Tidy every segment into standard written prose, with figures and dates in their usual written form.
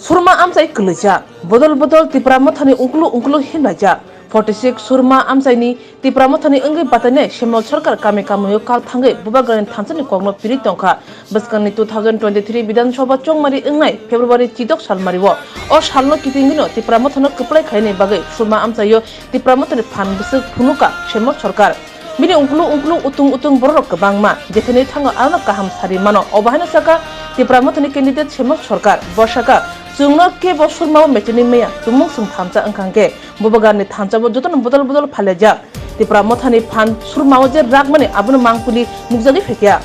Surma amsai kelejak, bodol-bodol tipramothani ungklu hinajak. 46 Surma amsaini tipramothani enggi batane Shemal Sarkar kami kamuyo kal thangai bubagan thansani kogno piri tongkha. Baskani 2023 Bidhan Sabha chongmari engnai February chidok salmariwo. O salno kitingino tipramothano keplai khaini bagai Surma amsayo tipramothani phan bisuk phunuka Shemal Sarkar. Bini ungklu utung borok kebangma jekhane thango arno kaham sari mano obahana saka tipramothani candidate Shemal Sarkar borsaka Sungno ke bosur mau mecini meya tumung sung thamsa angkangke bubagarni thamsa bo joton bodol phaleja tipramothani phan sur mau je rag mane abunu mangpuli mukjagi fekia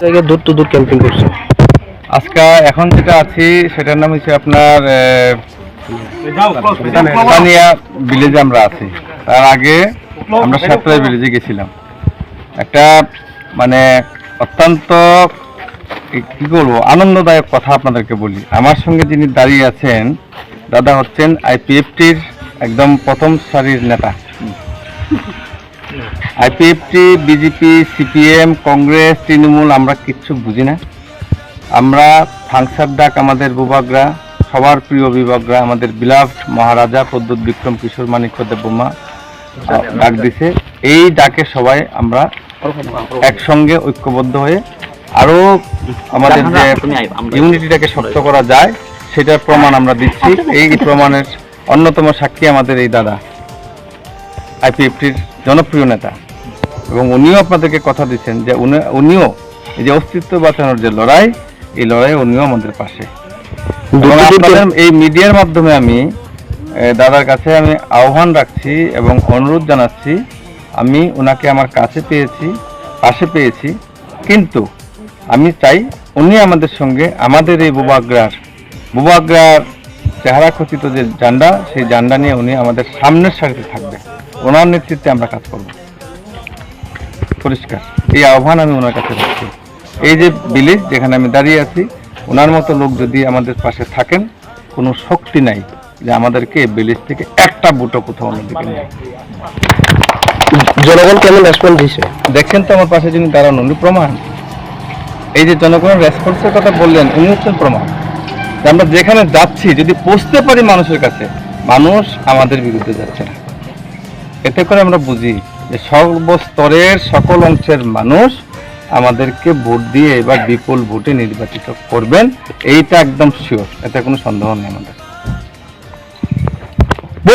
জায়গা দূর তো দূর camping করছে আজকে এখন যেটা আছি সেটার নাম হচ্ছে আপনার সানিয়া ভিলেজে আমরা আছি তার আগে আমরা সাতরাই ভিলেজে গেছিলাম একটা মানে অত্যন্ত কি বলবো আনন্দদায়ক কথা আপনাদেরকে বলি আমার সঙ্গে যিনি দাঁড়িয়ে আছেন দাদা হচ্ছেন আইপিএফটির একদম প্রথম সারির নেতা IPFT BJP CPM Congress Trinamool আমরা কিচ্ছু বুঝি না আমরা ফাংসার ডাক আমাদের বুবাগরা সবার প্রিয় বিভাগরা আমাদের বিলাভড মহারাজা প্রদ্যুৎ বিক্রম কিশোর মানিক্য দেববর্মা ডাক দিছে এই ডাকে সবাই আমরা একসঙ্গে ঐক্যবদ্ধ হয়ে আরো আমাদের যে ইউনিটিটাকে শক্ত করা যায় সেটার প্রমাণ আমরা দিচ্ছি এই প্রমাণের অন্যতম সাক্ষী আমাদের এই দাদা আইপিএফটির জনপ্রিয় নেতা এবং উনিও আপনাদেরকে কথা দিচ্ছেন যে উনিও এই যে অস্তিত্ব বাঁচানোর যে লড়াই এই লড়াই উনিও আমাদের পাশে এবং আপনাদের এই মিডিয়ার মাধ্যমে আমি দাদার কাছে আমি আহ্বান রাখছি এবং অনুরোধ জানাচ্ছি আমি ওনাকে আমার কাছে পেয়েছি পাশে পেয়েছি কিন্তু আমি চাই উনি আমাদের সঙ্গে আমাদের এই বুবাগ্রার চেহারা খচিত যে জান্ডা সেই জান্ডা নিয়ে উনি আমাদের সামনের সারিতে থাকবে ওনার নেতৃত্বে আমরা কাজ করব পরিষ্কার এই আহ্বান আমি ওনার কাছে রাখছি এই যে ভিলেজ যেখানে আমি দাঁড়িয়ে আছি ওনার মতো লোক যদি আমাদের পাশে থাকেন কোনো শক্তি নাই যে আমাদেরকে ভিলেজ থেকে একটা বুটো কোথাও অন্যদিকে নেই জনগণ কেমন রেসপন্স দিচ্ছে দেখছেন তো আমার পাশে যিনি দাঁড়ান উনি প্রমাণ এই যে জনগণের রেসপন্সের কথা বললেন উনি হচ্ছেন প্রমাণ যে আমরা যেখানে যাচ্ছি যদি পৌঁছতে পারি মানুষের কাছে মানুষ আমাদের বিরুদ্ধে যাচ্ছে না এতে করে আমরা বুঝি যে সর্বস্তরের সকল অংশের মানুষ আমাদেরকে ভোট দিয়ে এবার বিপুল ভোটে নির্বাচিত করবেন এইটা একদম শিওর এতে কোনো সন্দেহ নেই আমাদের